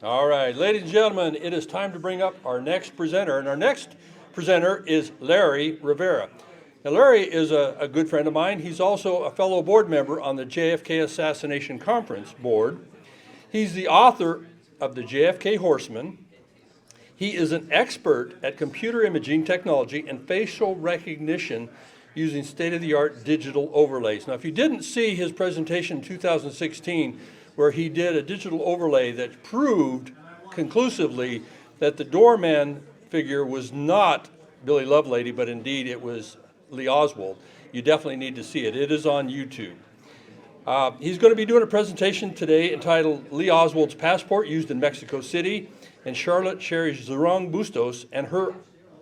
All right, ladies and gentlemen, it is time to bring up our next presenter. And our next presenter is Larry Rivera. Now, Larry is a good friend of mine. He's also a fellow board member on the JFK Assassination Conference board. He's the author of the JFK Horseman. He is an expert at computer imaging technology and facial recognition using state-of-the-art digital overlays. Now, if you didn't see his presentation in 2016, where he did a digital overlay that proved conclusively that the doorman figure was not Billy Lovelady, but indeed it was Lee Oswald, you definitely need to see it. It is on YouTube. He's going to be doing a presentation today entitled Lee Oswald's Passport Used in Mexico City and Sherri's Zehrung-Bustos and Her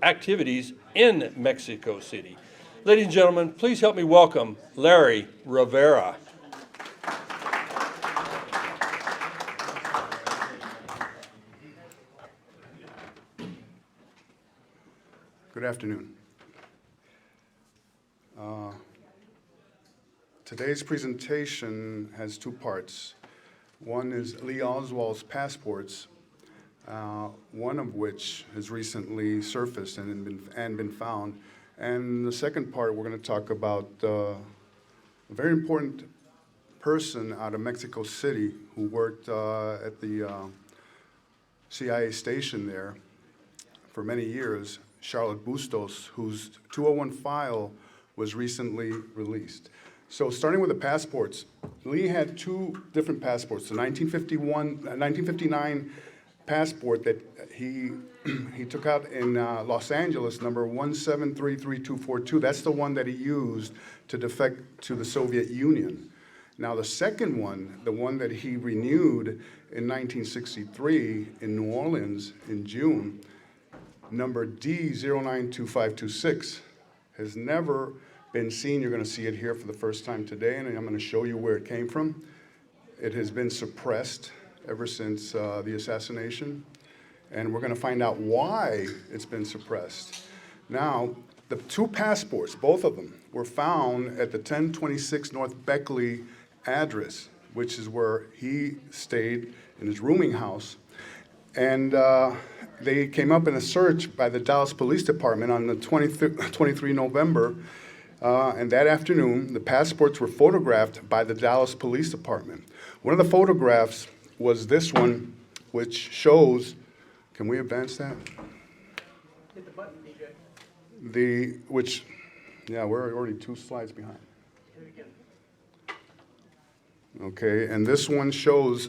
Activities in Mexico City. Ladies and gentlemen, please help me welcome Larry Rivera. Good afternoon. Today's presentation has two parts. One is Lee Oswald's passports, one of which has recently surfaced and been found. And the second part, we're going to talk about a very important person out of Mexico City who worked at the CIA station there for many years, Zehrung-Bustos, whose 201 file was recently released. So starting with the passports, Lee had two different passports. The 1959 passport that he took out in Los Angeles, number 173342. That's the one that he used to defect to the Soviet Union. Now the second one, the one that he renewed in 1963 in New Orleans in June, number D092526, has never been seen. You're going to see it here for the first time today, and I'm going to show you where it came from. It has been suppressed ever since the assassination, and we're going to find out why it's been suppressed. Now, the two passports, both of them, were found at the 1026 North Beckley address, which is where he stayed in his rooming house. And they came up in a search by the Dallas Police Department on the 23 November. And that afternoon, the passports were photographed by the Dallas Police Department. One of the photographs was this one, which shows, can we advance that? Hit the button, DJ. We're already 2 slides behind. Here we go. Okay, and this one shows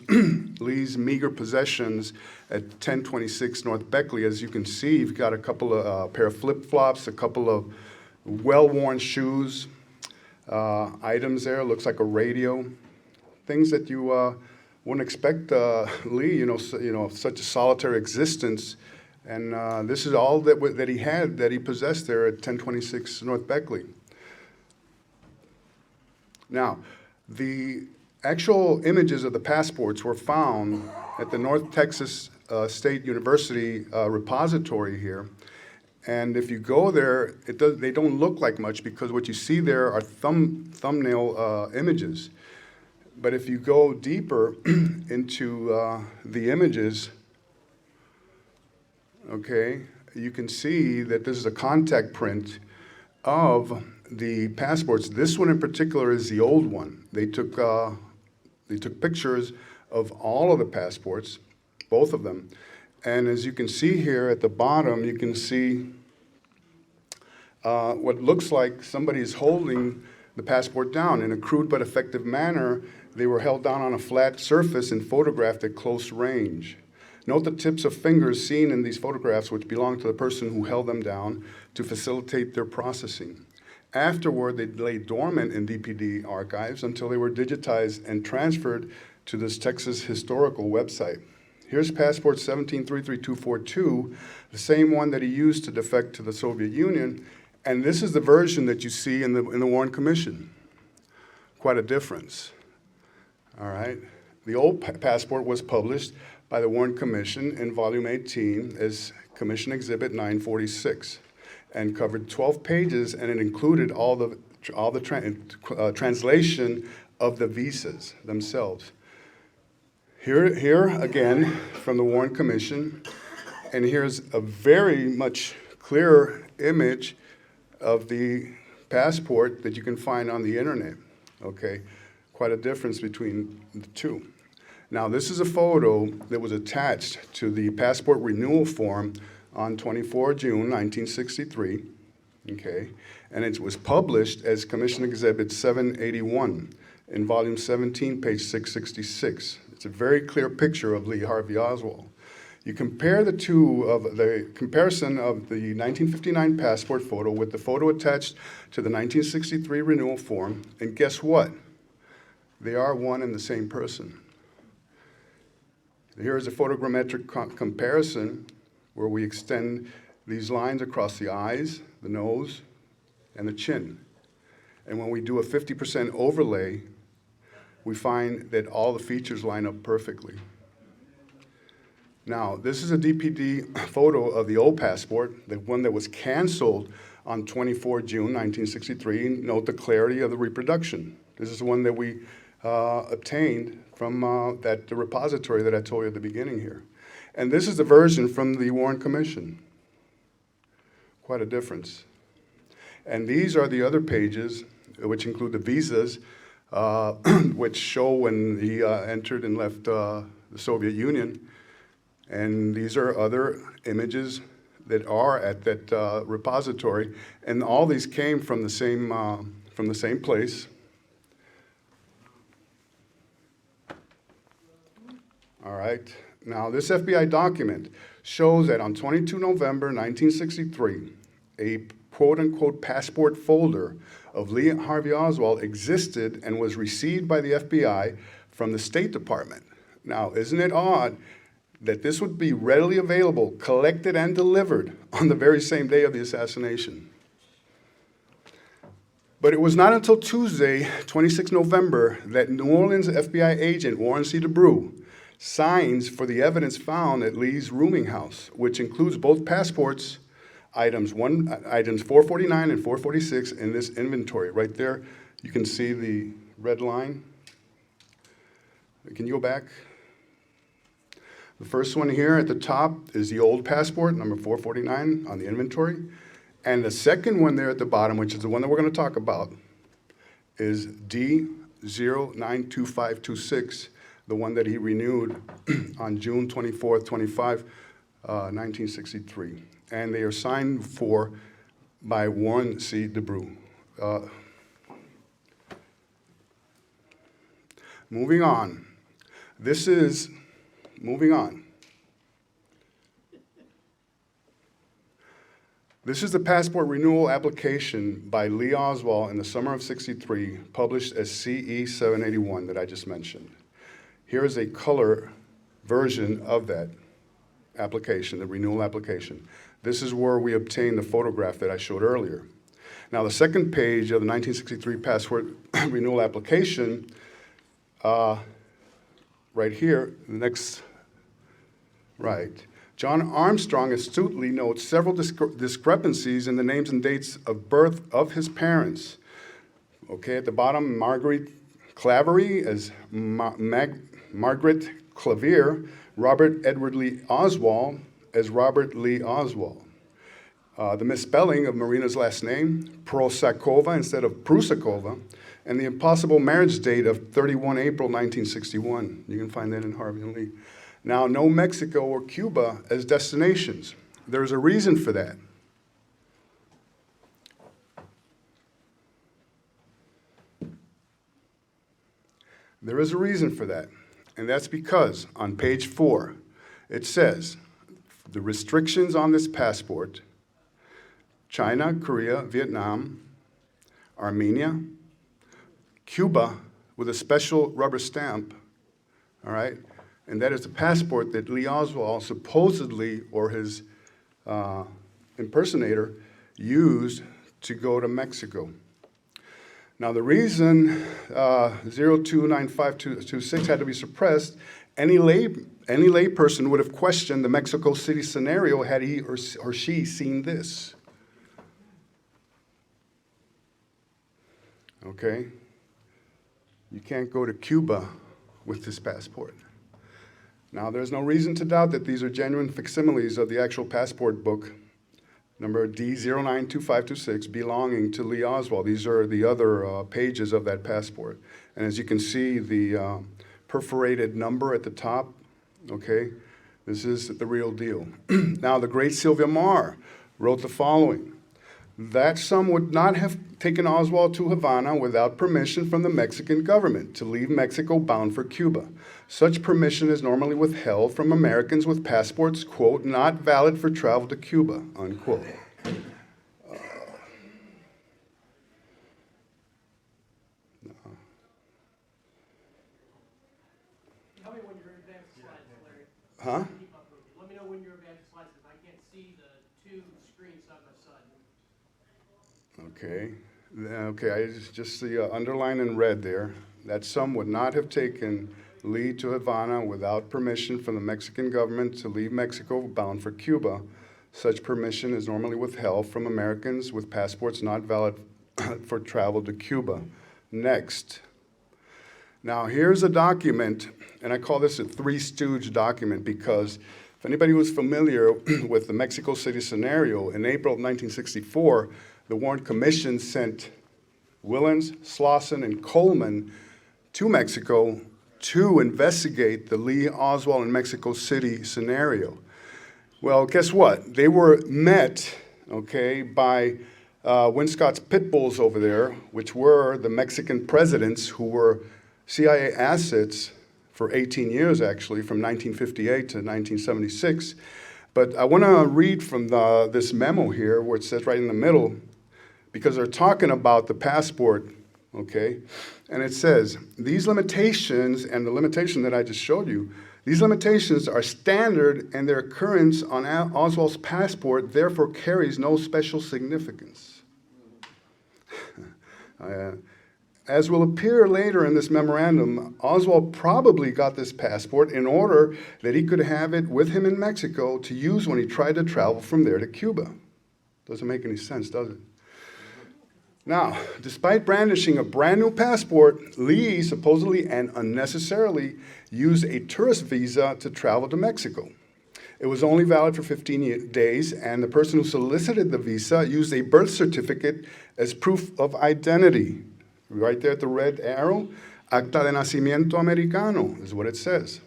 Lee's meager possessions at 1026 North Beckley. As you can see, you've got a couple of pair of flip-flops, a couple of well-worn shoes, items there. Looks like a radio, things that you wouldn't expect Lee. Such a solitary existence, and this is all that he had, that he possessed there at 1026 North Beckley. Now, the actual images of the passports were found at the North Texas State University repository here. And if you go there, they don't look like much because what you see there are thumbnail images. But if you go deeper into the images, okay, you can see that this is a contact print of the passports. This one in particular is the old one. They took pictures of all of the passports, both of them. And as you can see here at the bottom, you can see what looks like somebody is holding the passport down. In a crude but effective manner, they were held down on a flat surface and photographed at close range. Note the tips of fingers seen in these photographs, which belong to the person who held them down to facilitate their processing. Afterward, they lay dormant in DPD archives until they were digitized and transferred to this Texas historical website. Here's passport 173342, the same one that he used to defect to the Soviet Union, and this is the version that you see in the Warren Commission. Quite a difference. All right. The old passport was published by the Warren Commission in Volume 18 as Commission Exhibit 946. And covered 12 pages, and it included all the translation of the visas themselves. Here again from the Warren Commission, and here's a very much clearer image of the passport that you can find on the internet, okay? Quite a difference between the two. Now, this is a photo that was attached to the passport renewal form on 24 June 1963, okay? And it was published as Commission Exhibit 781 in volume 17, page 666. It's a very clear picture of Lee Harvey Oswald. You compare the comparison of the 1959 passport photo with the photo attached to the 1963 renewal form, and guess what? They are one and the same person. Here is a photogrammetric comparison where we extend these lines across the eyes, the nose, and the chin. And when we do a 50% overlay, we find that all the features line up perfectly. Now, this is a DPD photo of the old passport, the one that was canceled on 24 June 1963. Note the clarity of the reproduction. This is the one that we obtained from the repository that I told you at the beginning here. And this is the version from the Warren Commission. Quite a difference. And these are the other pages, which include the visas, which show when he entered and left the Soviet Union. And these are other images that are at that repository. And all these came from the same place. All right. Now, this FBI document shows that on 22 November 1963, a quote-unquote passport folder of Lee Harvey Oswald existed and was received by the FBI from the State Department. Now, isn't it odd that this would be readily available, collected and delivered on the very same day of the assassination? But it was not until Tuesday, 26 November, that New Orleans FBI agent Warren C. DeBrew signs for the evidence found at Lee's rooming house, which includes both passports, items 449 and 446 in this inventory. Right there, you can see the red line. Can you go back? The first one here at the top is the old passport, number 449 on the inventory. And the second one there at the bottom, which is the one that we're going to talk about, is D092526, the one that he renewed on June 24th, 1963. And they are signed for by Warren C. DeBrew. Moving on. Moving on. This is the passport renewal application by Lee Oswald in the summer of '63, published as CE 781 that I just mentioned. Here is a color version of that application, the renewal application. This is where we obtained the photograph that I showed earlier. Now, the second page of the 1963 passport renewal application, right here, the next, right. John Armstrong astutely notes several discrepancies in the names and dates of birth of his parents. Okay, at the bottom, Marguerite Claverie as Margaret Clavier, Robert Edward Lee Oswald as Robert Lee Oswald. The misspelling of Marina's last name, Prosakova instead of Prusakova, and the impossible marriage date of 31 April 1961. You can find that in Harvey and Lee. Now, no Mexico or Cuba as destinations. There's a reason for that. There is a reason for that, and that's because on page 4, it says, the restrictions on this passport, China, Korea, Vietnam, Armenia, Cuba with a special rubber stamp, all right? And that is the passport that Lee Oswald supposedly, or his impersonator, used to go to Mexico. Now, the reason 029526 had to be suppressed, any lay person would have questioned the Mexico City scenario had he or she seen this. Okay? You can't go to Cuba with this passport. Now, there's no reason to doubt that these are genuine facsimiles of the actual passport book, number D092526, belonging to Lee Oswald. These are the other pages of that passport. And as you can see, the perforated number at the top, okay, this is the real deal. Now, the great Sylvia Marr wrote the following: that some would not have taken Oswald to Havana without permission from the Mexican government to leave Mexico bound for Cuba. Such permission is normally withheld from Americans with passports, quote, not valid for travel to Cuba, unquote. Tell me when you're advanced slides, Larry. Huh? Keep up with me. Let me know when you're advanced slides, because I can't see the two screens side by side. Okay. Okay, I just see underline in red there. That some would not have taken Lee to Havana without permission from the Mexican government to leave Mexico bound for Cuba. Such permission is normally withheld from Americans with passports not valid for travel to Cuba. Next. Now, here's a document, and I call this a Three Stooge document because if anybody who's familiar with the Mexico City scenario, in April of 1964, the Warren Commission sent Willens, Slauson, and Coleman to Mexico to investigate the Lee, Oswald, and Mexico City scenario. Well, guess what? They were met, okay, by Winscott's pit bulls over there, which were the Mexican presidents who were CIA assets for 18 years, actually, from 1958 to 1976. But I want to read from this memo here, where it says right in the middle, because they're talking about the passport, okay? And it says, these limitations, and the limitation that I just showed you, these limitations are standard and their occurrence on Oswald's passport therefore carries no special significance. As will appear later in this memorandum, Oswald probably got this passport in order that he could have it with him in Mexico to use when he tried to travel from there to Cuba. Doesn't make any sense, does it? Now, despite brandishing a brand new passport, Lee supposedly and unnecessarily used a tourist visa to travel to Mexico. It was only valid for 15 days, and the person who solicited the visa used a birth certificate as proof of identity. Right there at the red arrow, Acta de Nacimiento Americano is what it says.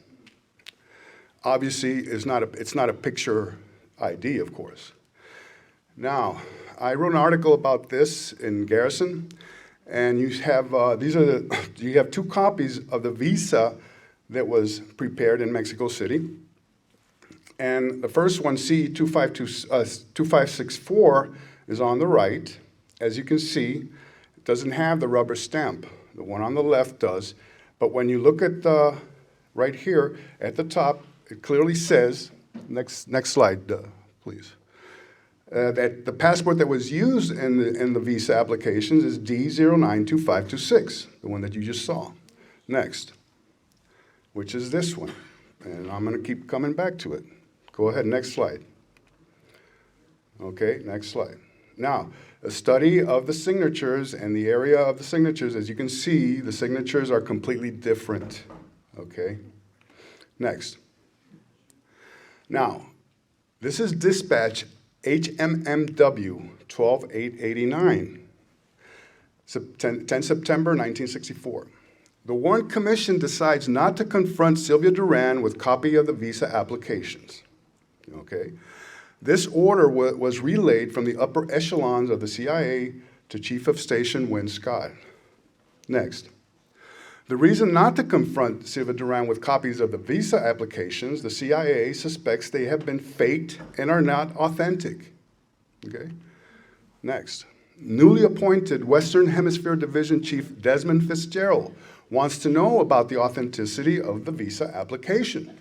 Obviously, it's not a picture ID, of course. Now, I wrote an article about this in Garrison, and you have you have two copies of the visa that was prepared in Mexico City. And the first one, C2564, is on the right. As you can see, it doesn't have the rubber stamp. The one on the left does. But when you look at right here at the top, it clearly says, next slide, please. That the passport that was used in the visa applications is D092526, the one that you just saw. Next, which is this one. And I'm going to keep coming back to it. Go ahead, next slide. Okay, next slide. Now, a study of the signatures and the area of the signatures, as you can see, the signatures are completely different. Okay, next. Now, this is dispatch HMMW 12889, 10 September 1964. The Warren Commission decides not to confront Sylvia Duran with copy of the visa applications. Okay. This order was relayed from the upper echelons of the CIA to Chief of Station Win Scott. Next. The reason not to confront Sylvia Duran with copies of the visa applications, the CIA suspects they have been faked and are not authentic. Okay? Next. Newly appointed Western Hemisphere Division Chief Desmond Fitzgerald wants to know about the authenticity of the visa application.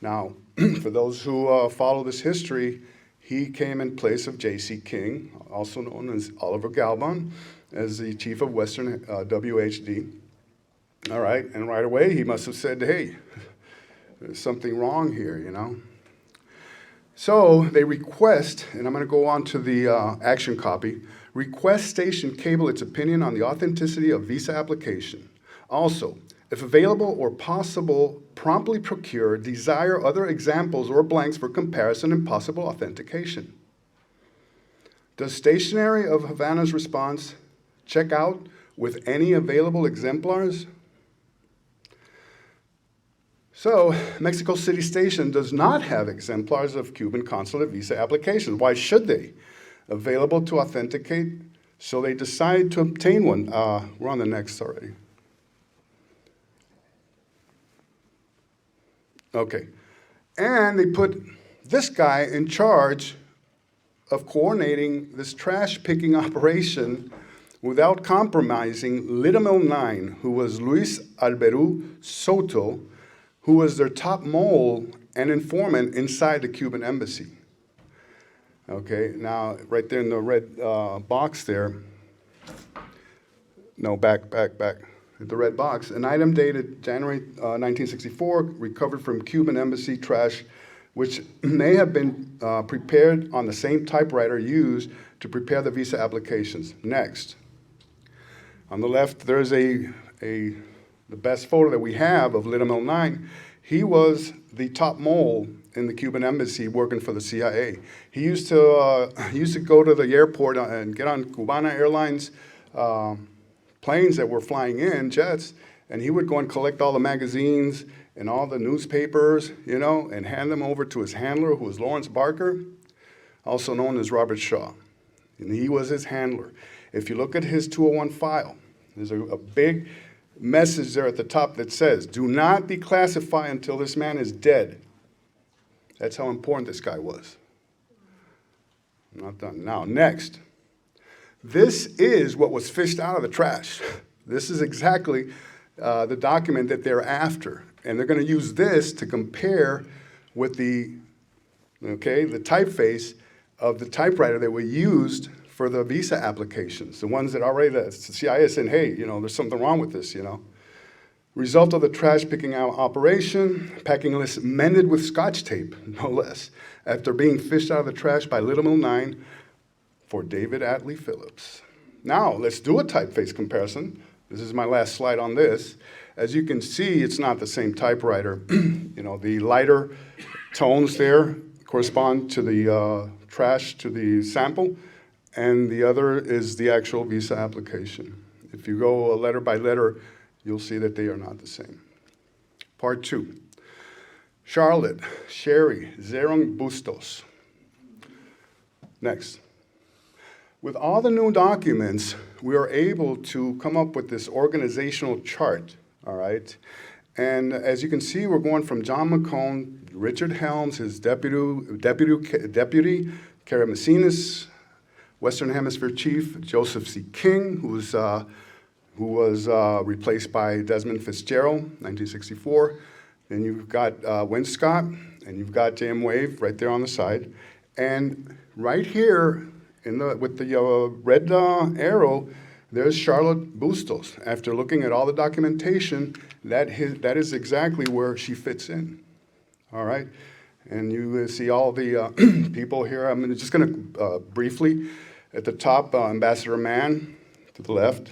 Now, for those who follow this history, he came in place of J.C. King, also known as Oliver Galban, as the chief of Western WHD. All right, and right away he must have said, hey, there's something wrong here, you know. So they request, and I'm going to go on to the action copy, request Station Cable its opinion on the authenticity of visa application. Also, If available or possible, promptly procure, desire other examples or blanks for comparison and possible authentication. Does stationery of Havana's response check out with any available exemplars? So, Mexico City Station does not have exemplars of Cuban consulate visa applications. Why should they? Available to authenticate, so they decide to obtain one. We're on the next already. Okay. And they put this guy in charge of coordinating this trash picking operation without compromising Litamil 9, who was Luis Alberu Soto, who was their top mole and informant inside the Cuban embassy. Okay, now right there in the red box there, no, back, the red box, an item dated January 1964, recovered from Cuban embassy trash, which may have been prepared on the same typewriter used to prepare the visa applications. Next. On the left, there's the best photo that we have of Litamil 9. He was the top mole in the Cuban embassy working for the CIA. He used to go to the airport and get on Cubana Airlines planes that were flying in, jets, and he would go and collect all the magazines and all the newspapers, and hand them over to his handler, who was Lawrence Barker, also known as Robert Shaw. And he was his handler. If you look at his 201 file, there's a big message there at the top that says, do not declassify until this man is dead. That's how important this guy was. I'm not done. Now, next. This is what was fished out of the trash. This is exactly the document that they're after. And they're going to use this to compare with the typeface of the typewriter that we used for the visa applications, the ones that already the CIA said, hey, there's something wrong with this, Result of the trash picking out operation, packing list mended with Scotch tape, no less, after being fished out of the trash by Litamil 9 for David Atlee Phillips. Now, let's do a typeface comparison. This is my last slide on this. As you can see, it's not the same typewriter. The lighter tones there correspond to the trash, to the sample, and the other is the actual visa application. If you go letter by letter, you'll see that they are not the same. Part 2. Charlotte, Sherri, Zehrung-Bustos. Next. With all the new documents, we are able to come up with this organizational chart, all right? And as you can see, we're going from John McCone, Richard Helms, his deputy, Kara Messinas, Western Hemisphere Chief, Joseph C. King, who was replaced by Desmond Fitzgerald, 1964. Then you've got Winscott, and you've got J.M. Wave right there on the side. And right here, with the red arrow, there's Charlotte Bustos. After looking at all the documentation, that is exactly where she fits in. All right? And you see all the people here. I'm just going to briefly, at the top, Ambassador Mann to the left.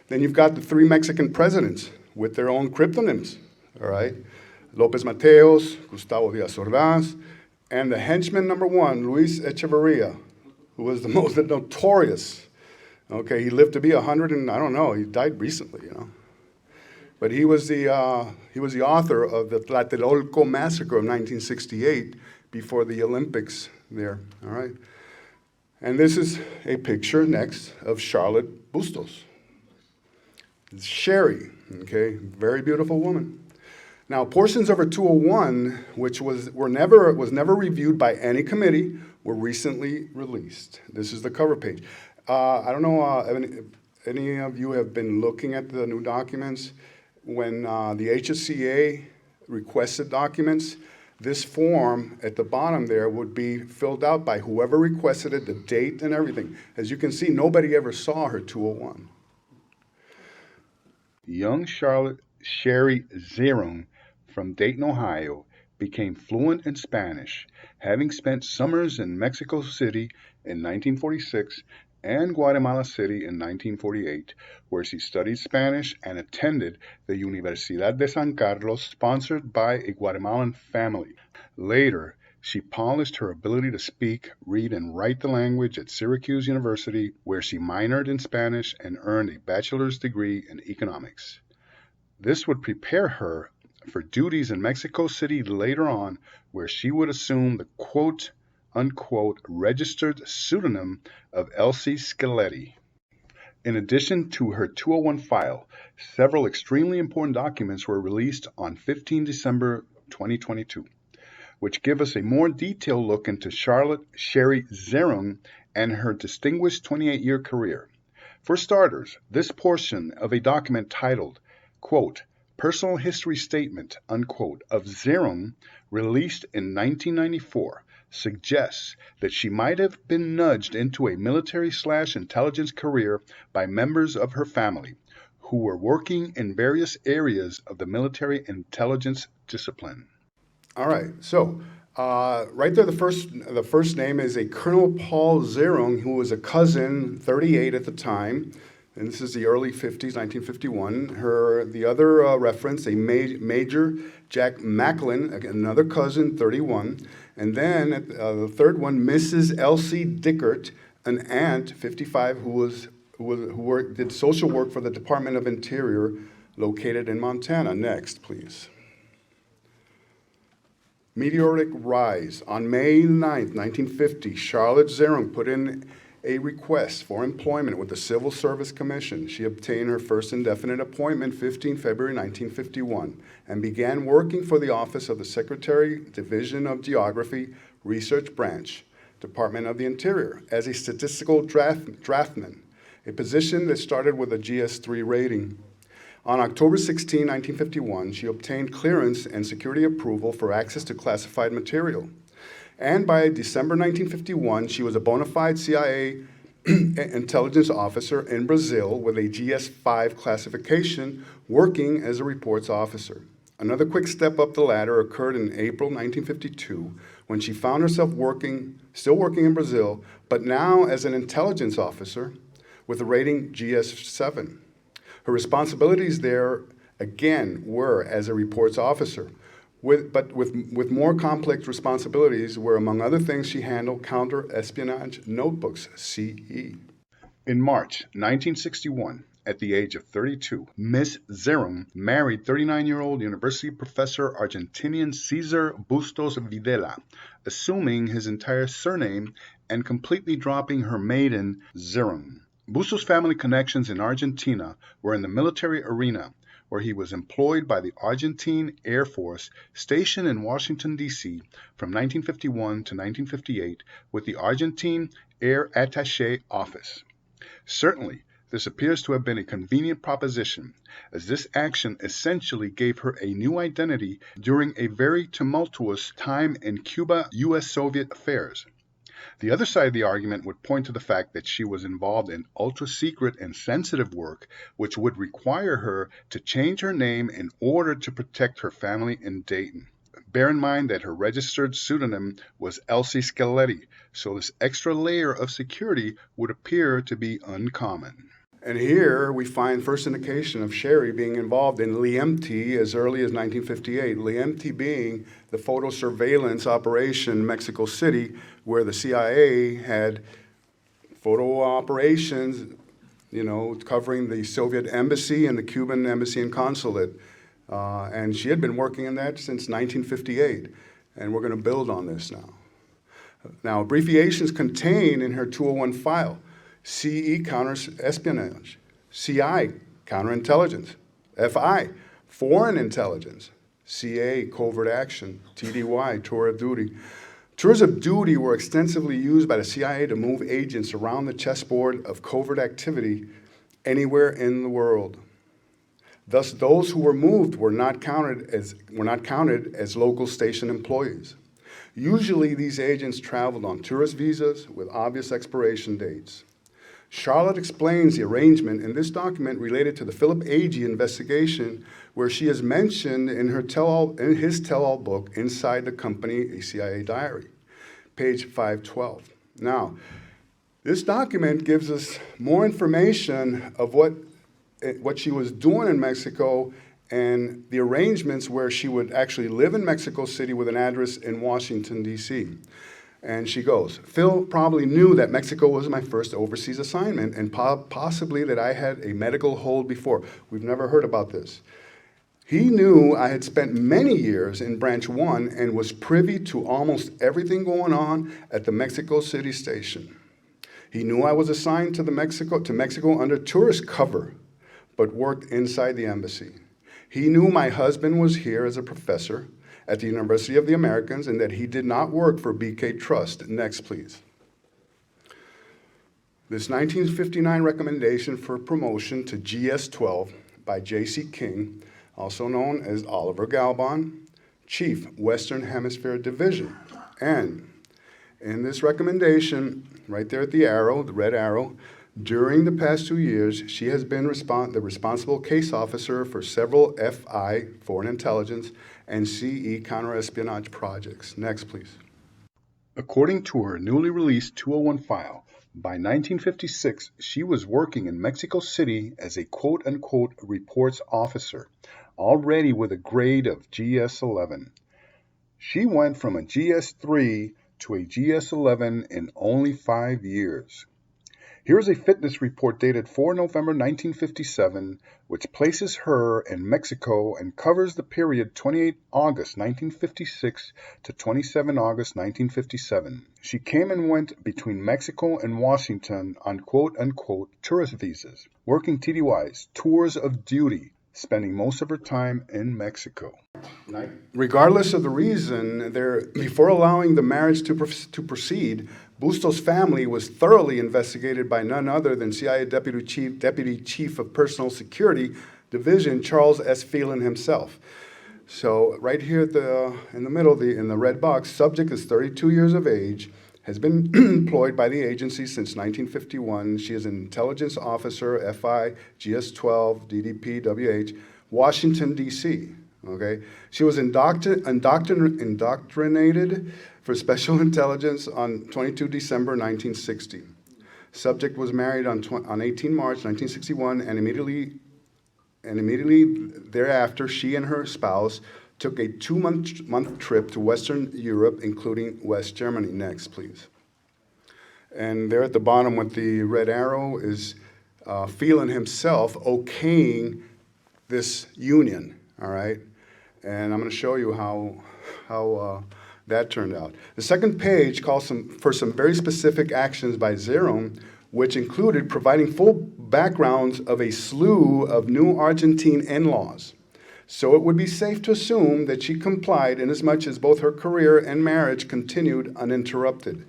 Then you've got the 3 Mexican presidents with their own cryptonyms. All right? Lopez Mateos, Gustavo Díaz Ordaz, and the henchman number 1, Luis Echeverria, who was the most notorious. Okay, he lived to be 100 and I don't know, he died recently, But he was the author of the Tlatelolco massacre of 1968 before the Olympics there, all right? And this is a picture next of Charlotte Bustos. Sherri, okay, very beautiful woman. Now, portions of her 201, which was never reviewed by any committee, were recently released. This is the cover page. I don't know if any of you have been looking at the new documents. When the HSCA requested documents, this form at the bottom there would be filled out by whoever requested it, the date and everything. As you can see, nobody ever saw her 201. Young Sherri Zehrung from Dayton, Ohio, became fluent in Spanish, having spent summers in Mexico City in 1946 and Guatemala City in 1948, where she studied Spanish and attended the Universidad de San Carlos, sponsored by a Guatemalan family. Later, she polished her ability to speak, read, and write the language at Syracuse University, where she minored in Spanish and earned a bachelor's degree in economics. This would prepare her for duties in Mexico City later on, where she would assume the quote-unquote registered pseudonym of Elsie Scaletti. In addition to her 201 file, several extremely important documents were released on 15 December 2022, which give us a more detailed look into Charlotte Sherri Zehrung and her distinguished 28-year career. For starters, this portion of a document titled, quote, Personal History Statement, unquote, of Zehrung, released in 1994, suggests that she might have been nudged into a military/intelligence career by members of her family, who were working in various areas of the military intelligence discipline. All right, so right there, the first name is a Colonel Paul Zehrung, who was a cousin, 38 at the time, and this is the early 50s, 1951. The other reference, a Major Jack Macklin, another cousin, 31, and then the third one, Mrs. Elsie Dickert, an aunt, 55, who did social work for the Department of Interior, located in Montana. Next, please. Meteoric rise. On May 9th, 1950, Charlotte Zehrung put in a request for employment with the Civil Service Commission. She obtained her first indefinite appointment 15 February 1951 and began working for the Office of the Secretary, Division of Geography, Research Branch, Department of the Interior, as a statistical draftman, a position that started with a GS3 rating. On October 16, 1951, she obtained clearance and security approval for access to classified material. And by December 1951, she was a bona fide CIA intelligence officer in Brazil with a GS5 classification, working as a reports officer. Another quick step up the ladder occurred in April 1952, when she found herself still working in Brazil, but now as an intelligence officer with a rating GS7. Her responsibilities there, again, were as a reports officer, with more complex responsibilities where, among other things, she handled counter-espionage notebooks, CE. In March 1961, at the age of 32, Ms. Zehrung married 39-year-old university professor Argentinian Zehrung-Bustos Videla, assuming his entire surname and completely dropping her maiden Zehrung. Bustos' family connections in Argentina were in the military arena, where he was employed by the Argentine Air Force stationed in Washington, D.C. from 1951 to 1958 with the Argentine Air Attaché Office. Certainly, this appears to have been a convenient proposition, as this action essentially gave her a new identity during a very tumultuous time in Cuba-U.S.-Soviet affairs. The other side of the argument would point to the fact that she was involved in ultra-secret and sensitive work, which would require her to change her name in order to protect her family in Dayton. Bear in mind that her registered pseudonym was Elsie Scaletti, so this extra layer of security would appear to be uncommon. And here we find first indication of Sherri being involved in LIEMT as early as 1958, LIEMT being the photo surveillance operation in Mexico City, where the CIA had photo operations, covering the Soviet embassy and the Cuban embassy and consulate. And she had been working in that since 1958, and we're going to build on this now. Now, abbreviations contained in her 201 file: CE, counter-espionage; CI, counterintelligence; FI, foreign intelligence; CA, covert action; TDY, tour of duty. Tours of duty were extensively used by the CIA to move agents around the chessboard of covert activity anywhere in the world. Thus, those who were moved were not counted as local station employees. Usually, these agents traveled on tourist visas with obvious expiration dates. Charlotte explains the arrangement in this document related to the Philip Agee investigation, where she is mentioned in his tell-all book, Inside the Company, a CIA Diary, page 512. Now, This document gives us more information of what she was doing in Mexico and the arrangements where she would actually live in Mexico City with an address in Washington, D.C. And she goes, Phil probably knew that Mexico was my first overseas assignment and possibly that I had a medical hold before. We've never heard about this. He knew I had spent many years in Branch 1 and was privy to almost everything going on at the Mexico City station. He knew I was assigned to Mexico under tourist cover, but worked inside the embassy. He knew my husband was here as a professor at the University of the Americas and that he did not work for BK Trust. Next, please. This 1959 recommendation for promotion to GS-12 by J.C. King, also known as Oliver Galbon, Chief, Western Hemisphere Division. And in this recommendation, right there at the arrow, the red arrow, during the past 2 years, she has been the responsible case officer for several FI, Foreign Intelligence, and CE counterespionage projects. Next, please. According to her newly released 201 file, by 1956, she was working in Mexico City as a quote-unquote reports officer, already with a grade of GS-11. She went from a GS-3 to a GS-11 in only 5 years. Here's a fitness report dated 4 November 1957, which places her in Mexico and covers the period 28 August 1956 to 27 August 1957. She came and went between Mexico and Washington on quote-unquote tourist visas, working TDYs, tours of duty, spending most of her time in Mexico. Regardless of the reason, before allowing the marriage to proceed, Bustos' family was thoroughly investigated by none other than CIA Deputy Chief of Personal Security Division, Charles S. Phelan himself. So right here in the middle, in the red box, subject is 32 years of age, has been employed by the agency since 1951. She is an intelligence officer, FI, GS-12, DDP, WH, Washington, D.C. Okay, she was indoctrinated for special intelligence on 22 December 1960. Subject was married on 18 March 1961, and immediately thereafter, she and her spouse took a 2-month trip to Western Europe, including West Germany. Next, please. And there at the bottom with the red arrow is Phelan himself okaying this union, all right? And I'm going to show you how that turned out. The second page calls for some very specific actions by Zehrung, which included providing full backgrounds of a slew of new Argentine in-laws. So it would be safe to assume that she complied inasmuch as both her career and marriage continued uninterrupted.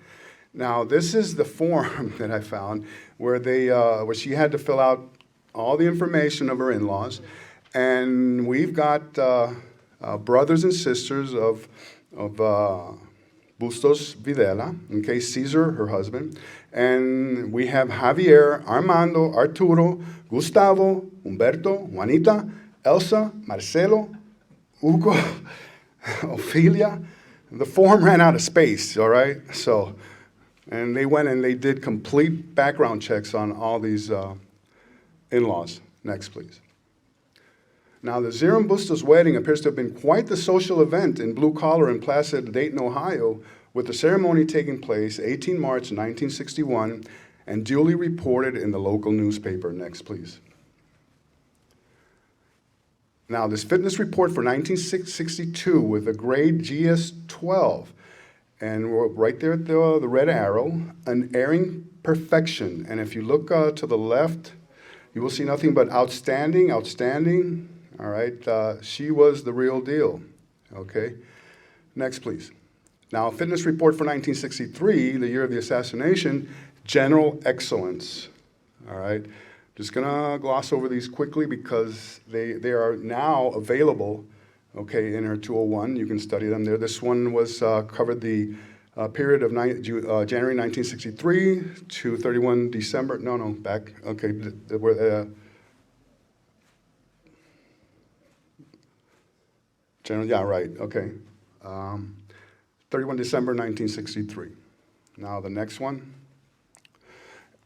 Now, this is the form that I found where she had to fill out all the information of her in-laws, and we've got brothers and sisters of Bustos Videla, okay, Caesar, her husband, and we have Javier, Armando, Arturo, Gustavo, Humberto, Juanita, Elsa, Marcelo, Hugo, Ophelia. The form ran out of space, all right? So, and they went and they did complete background checks on all these in-laws. Next, please. Now, the Zehrung-Bustos wedding appears to have been quite the social event in blue collar and placid Dayton, Ohio, with the ceremony taking place 18 March 1961 and duly reported in the local newspaper. Next, please. Now, this fitness report for 1962 with a grade GS-12, and we're right there at the red arrow, unerring perfection. And if you look to the left, you will see nothing but outstanding, outstanding. All right, she was the real deal, okay? Next, please. Now, a fitness report for 1963, the year of the assassination, general excellence, all right? Just gonna gloss over these quickly because they are now available, okay, in her 201. You can study them there. This one was covered the period of January 1963 to 31 December, back, okay, yeah, right, okay. 31 December 1963. Now the next one.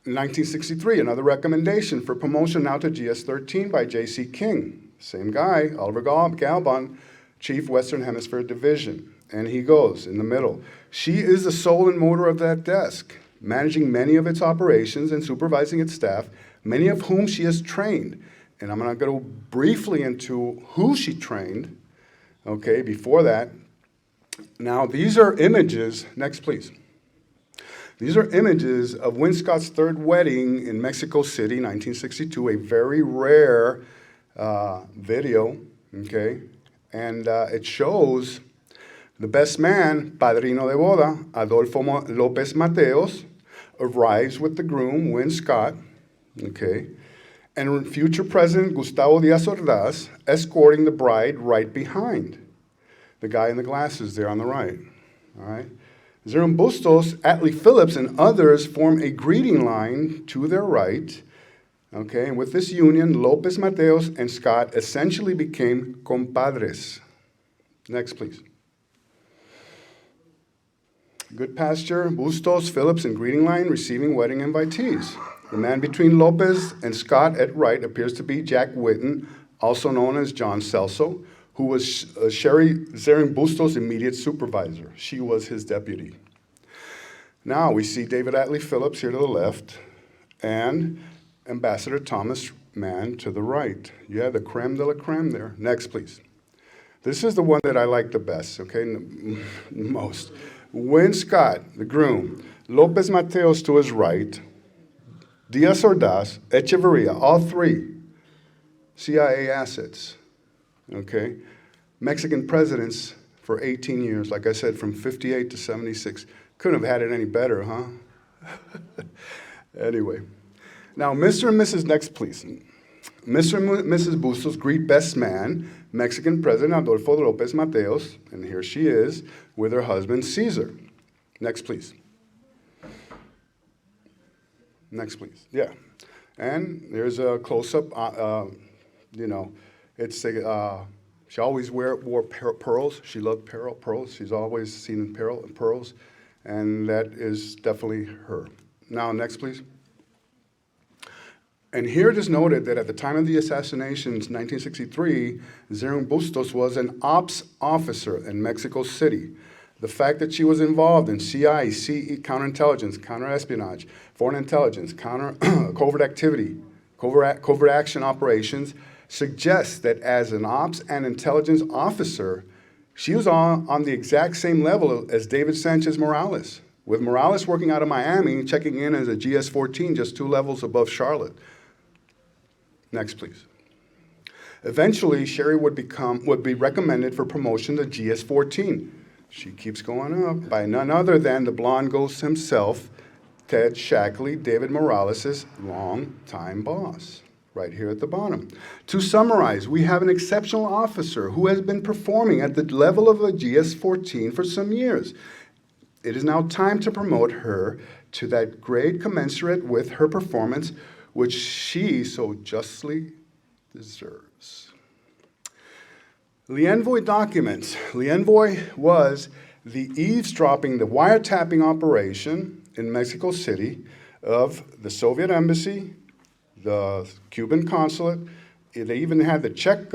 In 1963, another recommendation for promotion now to GS-13 by J.C. King. Same guy, Oliver Galbon, Chief Western Hemisphere Division. And he goes in the middle. She is the soul and motor of that desk, managing many of its operations and supervising its staff, many of whom she has trained. And I'm going to go briefly into who she trained, okay, before that. Now, these are images, next please. These are images of Win Scott's third wedding in Mexico City, 1962, a very rare video, okay? And it shows the best man, padrino de boda, Adolfo López Mateos, arrives with the groom, Win Scott, okay? And future President Gustavo Díaz Ordaz escorting the bride right behind. The guy in the glasses there on the right, all right? Zehrung-Bustos, Atlee Phillips, and others form a greeting line to their right, okay? And with this union, López Mateos and Scott essentially became compadres. Next, please. Good pasture, Bustos, Phillips, and greeting line receiving wedding invitees. The man between Lopez and Scott at right appears to be Jack Whitten, also known as John Celso, who was Sherri Zehrung-Bustos' immediate supervisor. She was his deputy. Now we see David Atlee Phillips here to the left and Ambassador Thomas Mann to the right. You have the creme de la creme there. Next, please. This is the one that I like the best, okay, most. Win Scott, the groom, López Mateos to his right, Díaz Ordaz, Echeverria, all three CIA assets, okay? Mexican presidents for 18 years, like I said, from 58 to 76. Couldn't have had it any better, huh? Anyway. Now, Mr. and Mrs. Next, please. Mr. and Mrs. Bustos greet best man, Mexican President Adolfo López Mateos, and here she is with her husband, Caesar. Next, please. Next, please. Yeah. And there's a close-up, you know, it's a, she always wore pearls. She loved pearls. She's always seen in pearls, and that is definitely her. Now, next, please. And here it is noted that at the time of the assassinations, 1963, Zehrung-Bustos was an ops officer in Mexico City. The fact that she was involved in CI, CE, counterintelligence, counterespionage, foreign intelligence, covert activity, covert action operations suggests that as an ops and intelligence officer, she was on the exact same level as David Sanchez Morales, with Morales working out of Miami, checking in as a GS-14, just 2 levels above Charlotte. Next, please. Eventually, Sherri would be recommended for promotion to GS-14. She keeps going up by none other than the blonde ghost himself, Ted Shackley, David Morales' longtime boss, right here at the bottom. To summarize, we have an exceptional officer who has been performing at the level of a GS-14 for some years. It is now time to promote her to that grade commensurate with her performance, which she so justly deserves. Lienvoy documents. Lienvoy was the eavesdropping, the wiretapping operation in Mexico City of the Soviet embassy, the Cuban consulate. They even had the Czech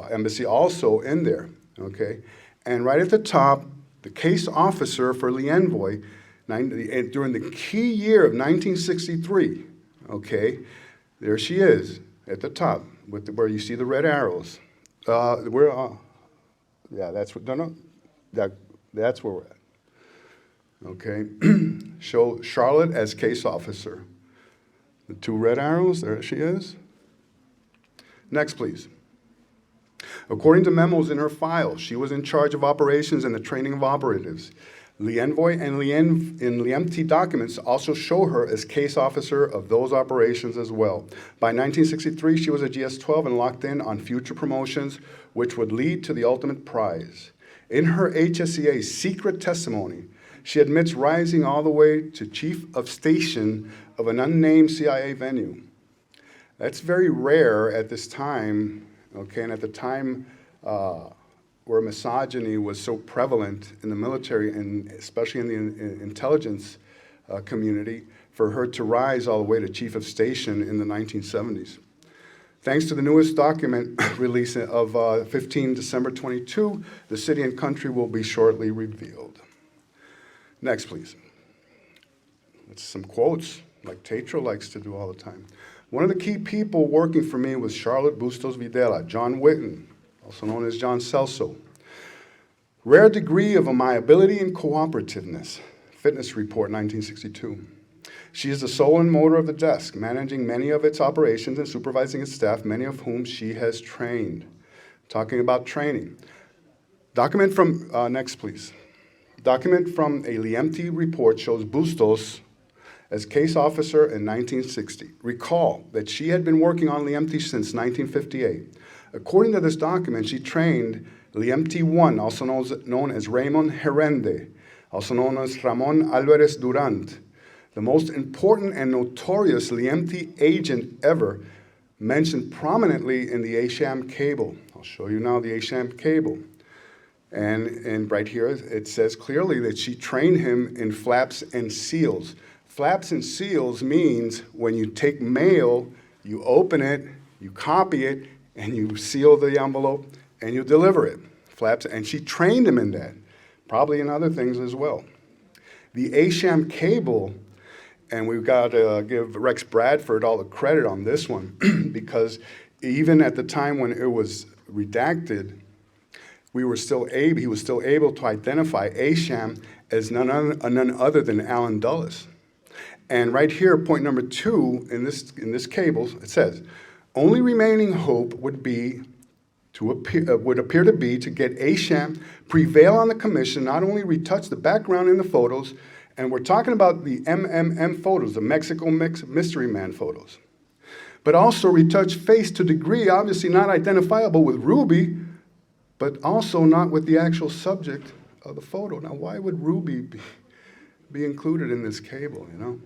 embassy also in there, okay? And right at the top, the case officer for Lienvoy during the key year of 1963, okay? There she is at the top with where you see the red arrows. Yeah, that's that's where we're at. Okay, show Charlotte as case officer. The 2 red arrows, there she is. Next, please. According to memos in her file, she was in charge of operations and the training of operatives. Lienvoy and Liemti documents also show her as case officer of those operations as well. By 1963, she was a GS-12 and locked in on future promotions, which would lead to the ultimate prize. In her HSEA secret testimony, she admits rising all the way to chief of station of an unnamed CIA venue. That's very rare at this time, okay, and at the time, where misogyny was so prevalent in the military and especially in the intelligence community, for her to rise all the way to chief of station in the 1970s. Thanks to the newest document release of 15 December 22, the city and country will be shortly revealed. Next, please. That's some quotes, like Tetro likes to do all the time. One of the key people working for me was Zehrung-Bustos Videla, John Witten, also known as John Celso. Rare degree of amiability and cooperativeness, Fitness Report 1962. She is the soul and motor of the desk, managing many of its operations and supervising its staff, many of whom she has trained. Talking about training. Document from, next please. Document from a Liemti report shows Bustos as case officer in 1960. Recall that she had been working on Liemti since 1958. According to this document, she trained Liemti 1, also known as Raymond Herende, also known as Ramon Alvarez Durant, the most important and notorious Liemti agent ever, mentioned prominently in the Asham cable. I'll show you now the Asham cable. And right here, it says clearly that she trained him in flaps and seals. Flaps and seals means when you take mail, you open it, you copy it, and you seal the envelope, and you deliver it. Flaps, and she trained him in that, probably in other things as well. The Asham cable, and we've got to give Rex Bradford all the credit on this one, because even at the time when it was redacted, he was still able to identify Asham as none other than Alan Dulles. And right here, point number 2 in this cable, it says, only remaining hope would appear to be to get Asham prevail on the commission, not only retouch the background in the photos, and we're talking about the MMM photos, the Mexico Mystery Man photos, but also retouch face to degree, obviously not identifiable with Ruby, but also not with the actual subject of the photo. Now, why would Ruby be included in this cable, you know?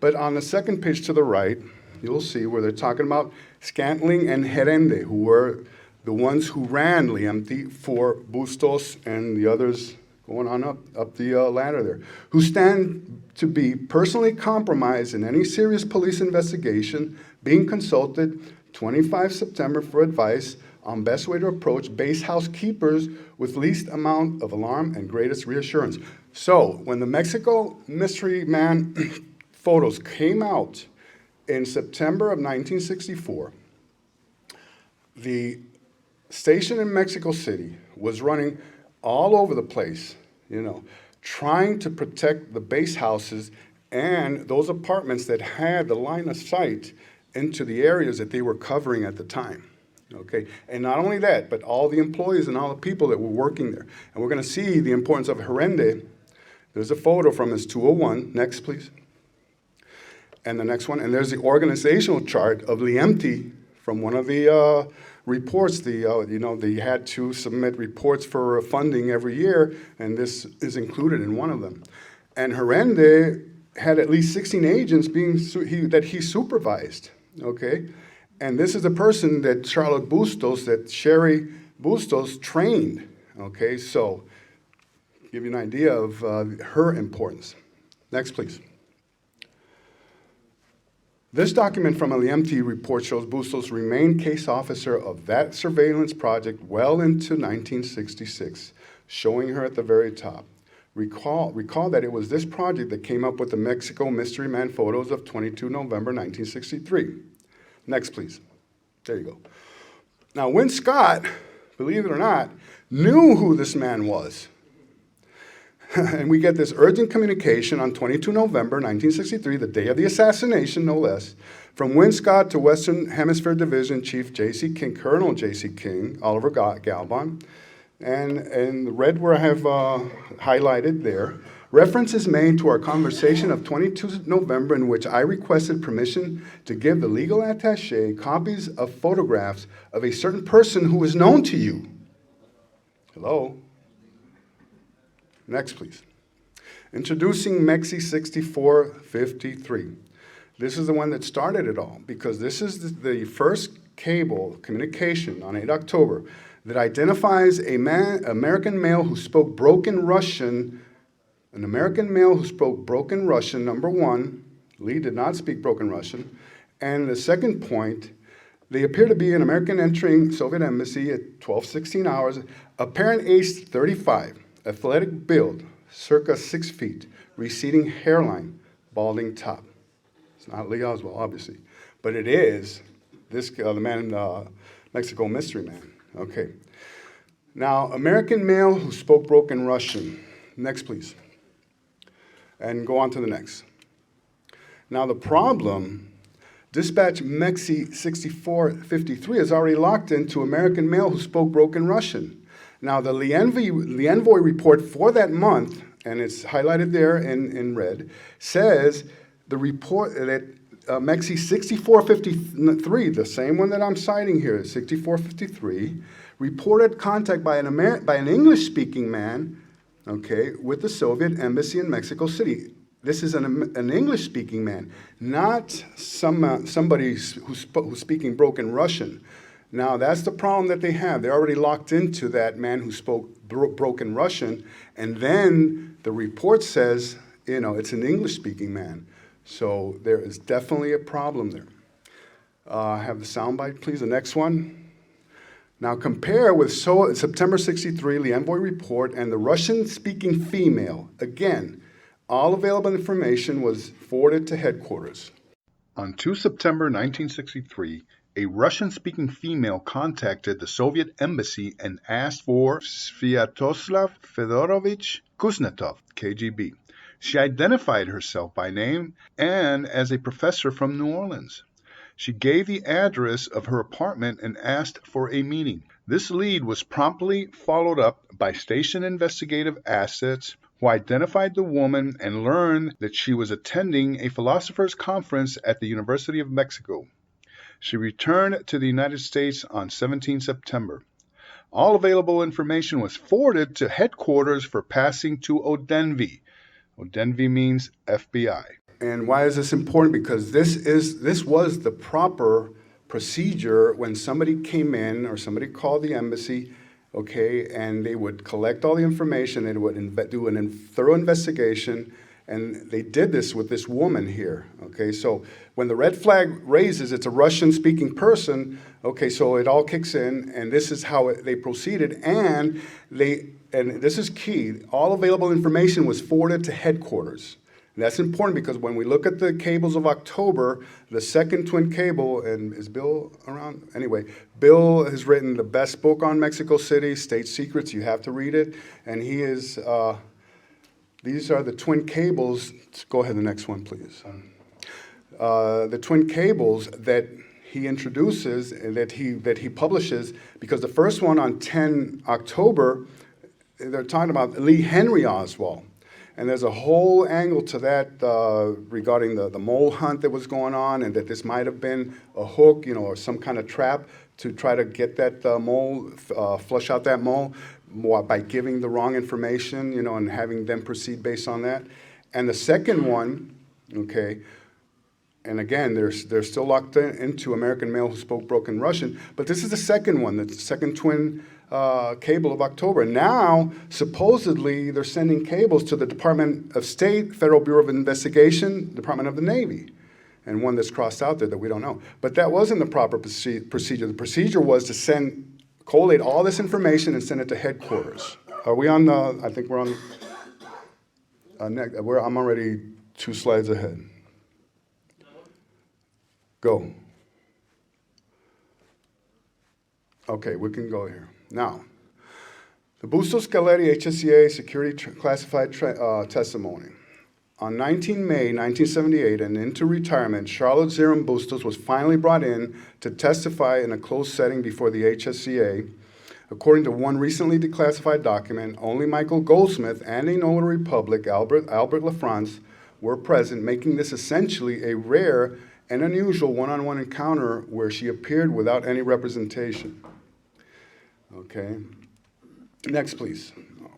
But on the second page to the right, you'll see where they're talking about Scantling and Herende, who were the ones who ran Liemti for Bustos and the others going on up the ladder there, who stand to be personally compromised in any serious police investigation, being consulted 25 September for advice on best way to approach base housekeepers with least amount of alarm and greatest reassurance. So when the Mexico Mystery Man photos came out in September of 1964, the station in Mexico City was running all over the place, you know, trying to protect the base houses and those apartments that had the line of sight into the areas that they were covering at the time. Okay, and not only that, but all the employees and all the people that were working there. And we're going to see the importance of Herende. There's a photo from his 201. Next, please. And the next one. And there's the organizational chart of Liemti from one of the reports. They had to submit reports for funding every year, and this is included in one of them. And Herende had at least 16 agents that he supervised. Okay. And this is the person that Charlotte Bustos, that Sherri Bustos trained, okay? So, give you an idea of her importance. Next, please. This document from a Liemti report shows Bustos remained case officer of that surveillance project well into 1966, showing her at the very top. Recall that it was this project that came up with the Mexico Mystery Man photos of 22 November 1963. Next, please. There you go. Now, Win Scott, believe it or not, knew who this man was. And we get this urgent communication on 22 November 1963, the day of the assassination, no less, from Win Scott to Western Hemisphere Division Chief J.C. King, Colonel J.C. King, Oliver Galban, and the red where I have highlighted there. Reference is made to our conversation of 22 November in which I requested permission to give the legal attaché copies of photographs of a certain person who is known to you. Hello? Next, please. Introducing Mexi 6453. This is the one that started it all, because this is the first cable communication on 8 October that identifies a American male who spoke broken Russian An American male who spoke broken Russian, number one. Lee did not speak broken Russian. And the second point, they appear to be an American entering Soviet embassy at 12:16 hours, apparent age 35, athletic build, circa 6 feet, receding hairline, balding top. It's not Lee Oswald, obviously, but it is the man, Mexico mystery man. Okay. Now, American male who spoke broken Russian. Next, please. And go on to the next. Now, the problem, dispatch Mexi 6453 is already locked into American male who spoke broken Russian. Now, the Envoy report for that month, and it's highlighted there in red, says the report that Mexi 6453, the same one that I'm citing here, 6453, reported contact by an English-speaking man, okay, with the Soviet embassy in Mexico City. This is an English-speaking man, not somebody who's speaking broken Russian. Now, that's the problem that they have. They're already locked into that man who spoke broken Russian, and then the report says, it's an English-speaking man. So there is definitely a problem there. Have the soundbite, please, the next one. Now, compare with September 63, the Envoy report, and the Russian-speaking female. Again, all available information was forwarded to headquarters. On 2 September 1963, a Russian-speaking female contacted the Soviet embassy and asked for Sviatoslav Fedorovich Kuznetsov, KGB. She identified herself by name and as a professor from New Orleans. She gave the address of her apartment and asked for a meeting. This lead was promptly followed up by station investigative assets who identified the woman and learned that she was attending a philosophers' conference at the University of Mexico. She returned to the United States on 17 September. All available information was forwarded to headquarters for passing to Odenvi. Odenvi means FBI. And why is this important? Because this was the proper procedure when somebody came in or somebody called the embassy, okay, and they would collect all the information, they would do a thorough investigation, and they did this with this woman here, okay? So when the red flag raises, it's a Russian-speaking person, okay, so it all kicks in, and this is how they proceeded, and this is key, all available information was forwarded to headquarters. And that's important because when we look at the cables of October, the second twin cable, and is Bill around? Anyway, Bill has written the best book on Mexico City, State Secrets. You have to read it. And he is, these are the twin cables. Go ahead, the next one, please. The twin cables that he introduces and that he publishes, because the first one on 10 October, they're talking about Lee Henry Oswald. And there's a whole angle to that regarding the mole hunt that was going on, and that this might have been a hook, or some kind of trap to try to get that mole, flush out that mole by giving the wrong information, and having them proceed based on that. And the second one, okay, and again, they're still locked into American male who spoke broken Russian, but this is the second one, the second twin cable of October. Now, supposedly, they're sending cables to the Department of State, Federal Bureau of Investigation, Department of the Navy, and one that's crossed out there that we don't know. But that wasn't the proper procedure. The procedure was to collate all this information and send it to headquarters. Are we on the, I think we're on, I'm already 2 slides ahead. Go. Okay, we can go here. Now, the Bustos Scaletti HSCA security classified testimony. On 19 May 1978 and into retirement, Charlotte Zehrung-Bustos was finally brought in to testify in a closed setting before the HSCA. According to one recently declassified document, only Michael Goldsmith and a notary public, Albert LaFrance, were present, making this essentially a rare and unusual one-on-one encounter where she appeared without any representation. Okay. Next, please. Oh,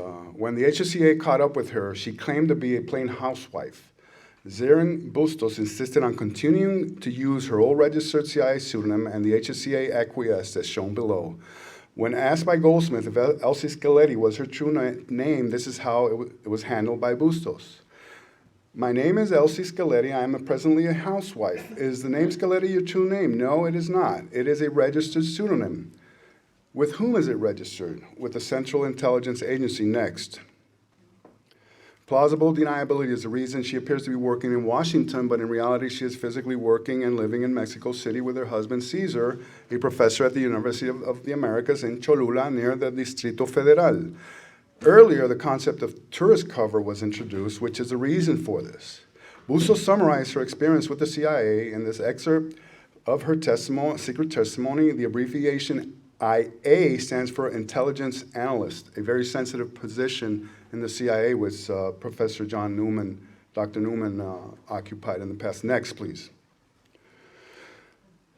wow. When the HSCA caught up with her, she claimed to be a plain housewife. Zehrung-Bustos insisted on continuing to use her old registered CIA pseudonym, and the HSCA acquiesced, as shown below. When asked by Goldsmith if Elsie Scaletti was her true name, this is how it was handled by Bustos. My name is Elsie Scaletti. I am presently a housewife. Is the name Scaletti your true name? No, it is not. It is a registered pseudonym. With whom is it registered? With the Central Intelligence Agency. Next. Plausible deniability is the reason she appears to be working in Washington, but in reality she is physically working and living in Mexico City with her husband Cesar, a professor at the University of the Americas in Cholula near the Distrito Federal. Earlier, the concept of tourist cover was introduced, which is the reason for this. Bustos summarized her experience with the CIA in this excerpt of her testimony, secret testimony. The abbreviation IA stands for Intelligence Analyst, a very sensitive position in the CIA which Professor John Newman, Dr. Newman occupied in the past. Next, please.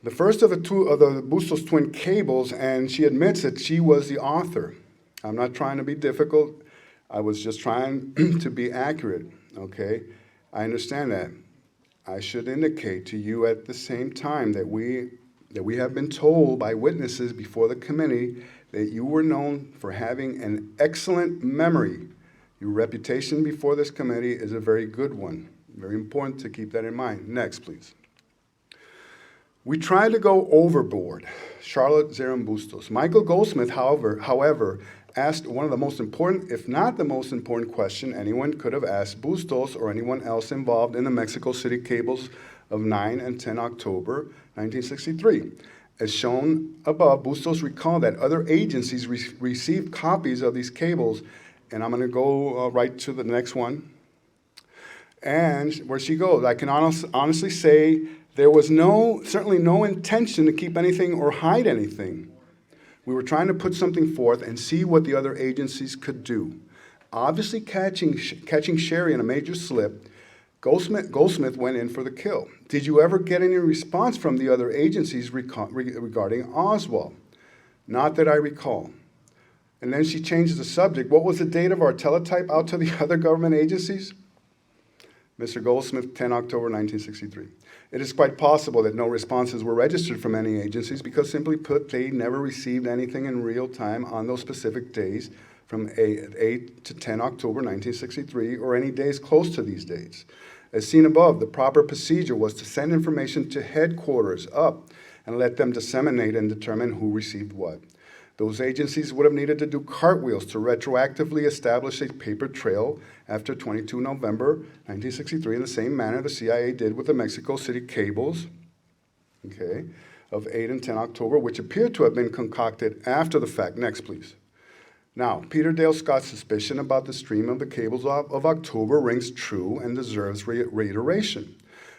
The first of the Bustos twin cables, and she admits that she was the author. I'm not trying to be difficult. I was just trying to be accurate, okay? I understand that. I should indicate to you at the same time that we have been told by witnesses before the committee that you were known for having an excellent memory. Your reputation before this committee is a very good one. Very important to keep that in mind. Next, please. We tried to go overboard. Charlotte Zehrung-Bustos. Michael Goldsmith, however, asked one of the most important, if not the most important question anyone could have asked Bustos or anyone else involved in the Mexico City cables of 9 and 10 October 1963. As shown above, Bustos recalled that other agencies received copies of these cables, and I'm going to go right to the next one. And where she goes, I can honestly say there was certainly no intention to keep anything or hide anything. We were trying to put something forth and see what the other agencies could do. Obviously catching Sherri in a major slip, Goldsmith went in for the kill. Did you ever get any response from the other agencies regarding Oswald? Not that I recall. And then she changes the subject. What was the date of our teletype out to the other government agencies? Mr. Goldsmith, 10 October 1963. It is quite possible that no responses were registered from any agencies because, simply put, they never received anything in real time on those specific days from 8 to 10 October 1963 or any days close to these dates. As seen above, the proper procedure was to send information to headquarters up and let them disseminate and determine who received what. Those agencies would have needed to do cartwheels to retroactively establish a paper trail after 22 November 1963 in the same manner the CIA did with the Mexico City cables, okay, of 8 and 10 October, which appeared to have been concocted after the fact. Next, please. Now, Peter Dale Scott's suspicion about the stream of the cables of October rings true and deserves reiteration.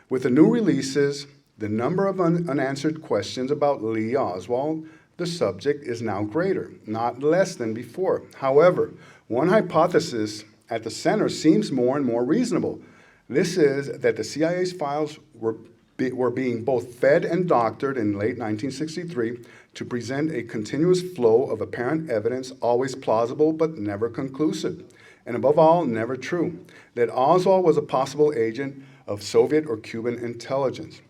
With the new releases, the number of unanswered questions about Lee Oswald, the subject is now greater, not less than before. However, one hypothesis at the center seems more and more reasonable. This is that the CIA's files were being both fed and doctored in late 1963 to present a continuous flow of apparent evidence, always plausible but never conclusive, and above all, never true, that Oswald was a possible agent of Soviet or Cuban intelligence.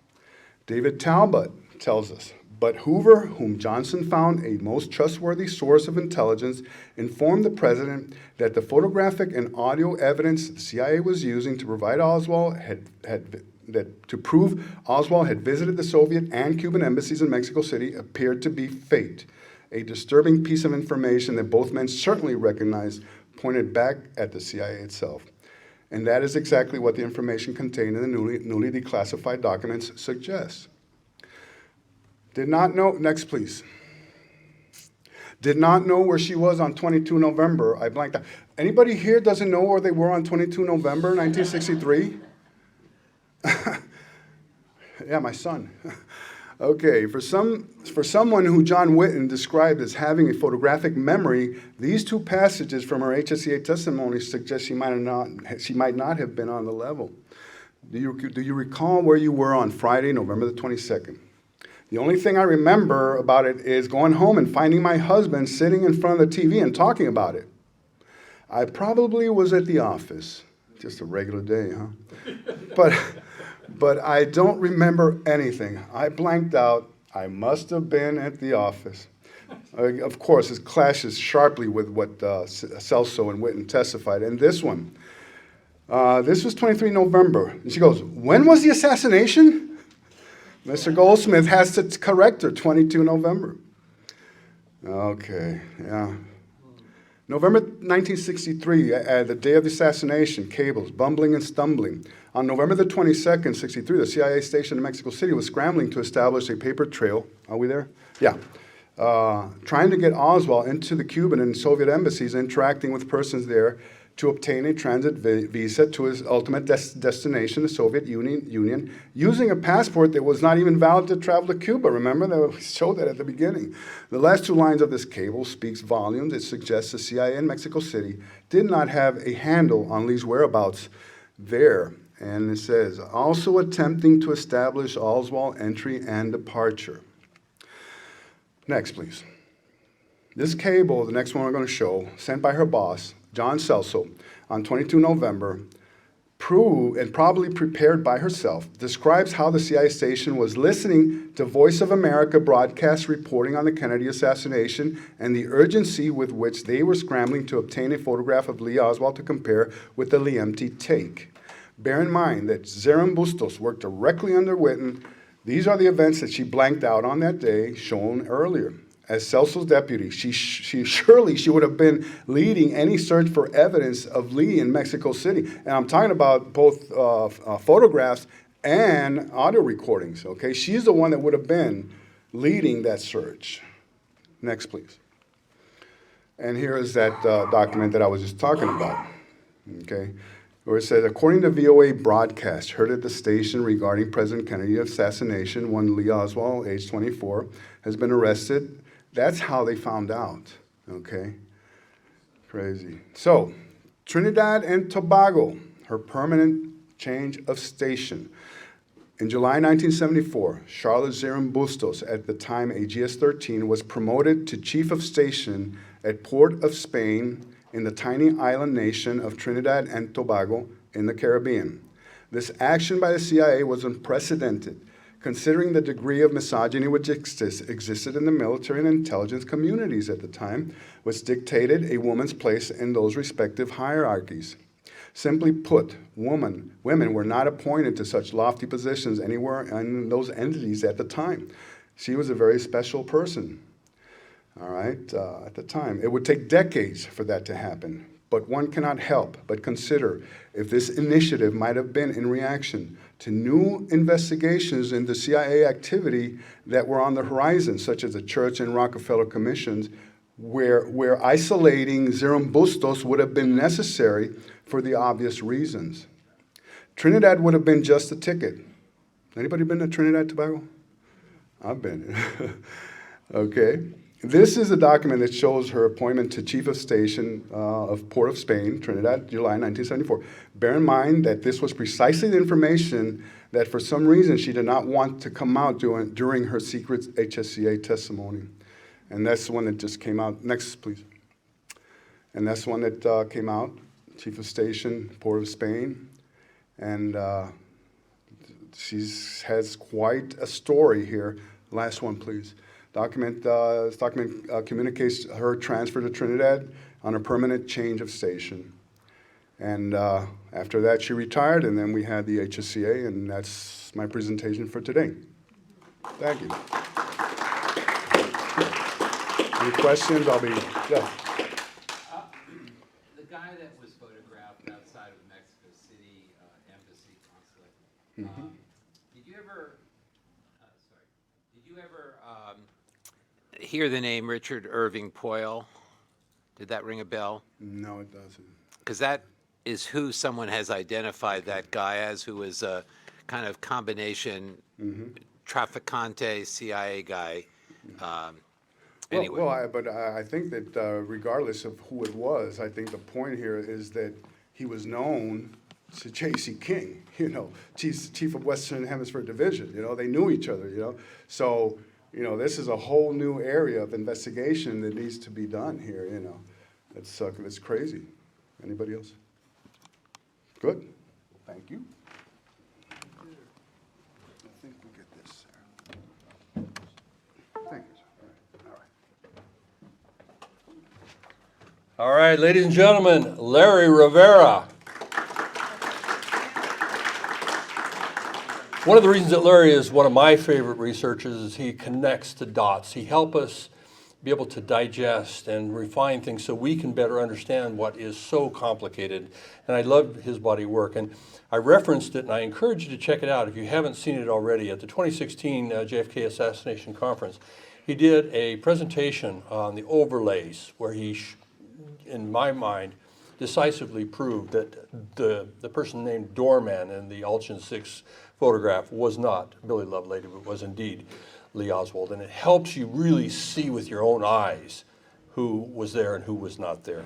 David Talbot tells us, but Hoover, whom Johnson found a most trustworthy source of intelligence, informed the president that the photographic and audio evidence the CIA was using to provide Oswald to prove Oswald had visited the Soviet and Cuban embassies in Mexico City appeared to be fake. A disturbing piece of information that both men certainly recognized pointed back at the CIA itself. And that is exactly what the information contained in the newly declassified documents suggests. Did not know, next please. Did not know where she was on 22 November. I blanked out. Anybody here doesn't know where they were on 22 November 1963? Yeah, my son. Okay, for someone who John Whitten described as having a photographic memory, these two passages from her HSCA testimony suggest she might not have been on the level. Do you recall where you were on Friday, November the 22nd? The only thing I remember about it is going home and finding my husband sitting in front of the TV and talking about it. I probably was at the office. Just a regular day, huh? But I don't remember anything. I blanked out. I must have been at the office. Of course, it clashes sharply with what Celso and Witten testified. And this one, this was 23 November. And she goes, when was the assassination? Mr. Goldsmith has to correct her, 22 November. Okay, yeah. November 1963, the day of the assassination, cables, bumbling and stumbling. On November the 22nd, 63, the CIA station in Mexico City was scrambling to establish a paper trail. Are we there? Yeah. Trying to get Oswald into the Cuban and Soviet embassies, interacting with persons there to obtain a transit visa to his ultimate destination, the Soviet Union, using a passport that was not even valid to travel to Cuba. Remember, we showed that at the beginning. The last two lines of this cable speaks volumes. It suggests the CIA in Mexico City did not have a handle on Lee's whereabouts there. And it says, also attempting to establish Oswald entry and departure. Next, please. This cable, the next one we're going to show, sent by her boss, John Celso, on 22 November, proved and probably prepared by herself, describes how the CIA station was listening to Voice of America broadcasts reporting on the Kennedy assassination and the urgency with which they were scrambling to obtain a photograph of Lee Oswald to compare with the Liemti take. Bear in mind that Zehrung-Bustos worked directly under Witten. These are the events that she blanked out on that day, shown earlier. As Celso's deputy, she would have been leading any search for evidence of Lee in Mexico City. And I'm talking about both photographs and audio recordings, okay? She's the one that would have been leading that search. Next, please. And here is that document that I was just talking about, okay? Where it says, according to VOA broadcast heard at the station regarding President Kennedy's assassination, one Lee Oswald, age 24, has been arrested. That's how they found out, okay? Crazy. So, Trinidad and Tobago, her permanent change of station. In July 1974, Charlotte Zehrung-Bustos, at the time a GS-13, was promoted to chief of station at Port of Spain in the tiny island nation of Trinidad and Tobago in the Caribbean. This action by the CIA was unprecedented, considering the degree of misogyny which existed in the military and intelligence communities at the time, which dictated a woman's place in those respective hierarchies. Simply put, women were not appointed to such lofty positions anywhere in those entities at the time. She was a very special person, all right, at the time. It would take decades for that to happen, but one cannot help but consider if this initiative might have been in reaction to new investigations into CIA activity that were on the horizon, such as the Church and Rockefeller commissions, where isolating Zehrung-Bustos would have been necessary for the obvious reasons. Trinidad would have been just a ticket. Anybody been to Trinidad, Tobago? I've been. Okay. This is a document that shows her appointment to Chief of Station of Port of Spain, Trinidad, July 1974. Bear in mind that this was precisely the information that for some reason she did not want to come out during her secret HSCA testimony. And that's the one that just came out. Next, please. And that's the one that came out, Chief of Station, Port of Spain. And she has quite a story here. Last one, please. This document communicates her transfer to Trinidad on a permanent change of station. And after that, she retired, and then we had the HSCA, and that's my presentation for today. Thank you. Any questions? I'll be, yeah. The guy that was photographed outside of Mexico City embassy consulate, did you ever hear the name Richard Irving Poyle? Did that ring a bell? No, it doesn't. Because that is who someone has identified that guy as, who is a kind of combination trafficante CIA guy. Anyway. But I think that regardless of who it was, I think the point here is that he was known to J.C. King, you know, chief of Western Hemisphere Division. You know, they knew each other, you know. So, you know, this is a whole new area of investigation that needs to be done here, you know. It's crazy. Anybody else? Good. Thank you. I think we get this, Sarah. Thank you, sir. All right. All right, ladies and gentlemen, Larry Rivera. One of the reasons that Larry is one of my favorite researchers is he connects the dots. He helps us be able to digest and refine things so we can better understand what is so complicated. And I love his body of work. And I referenced it, and I encourage you to check it out if you haven't seen it already. At the 2016 JFK Assassination Conference, he did a presentation on the overlays where he, in my mind, decisively proved that the person named Doorman in the Ulchin 6 photograph was not Billy Lovelady, but was indeed Lee Oswald. And it helps you really see with your own eyes who was there and who was not there.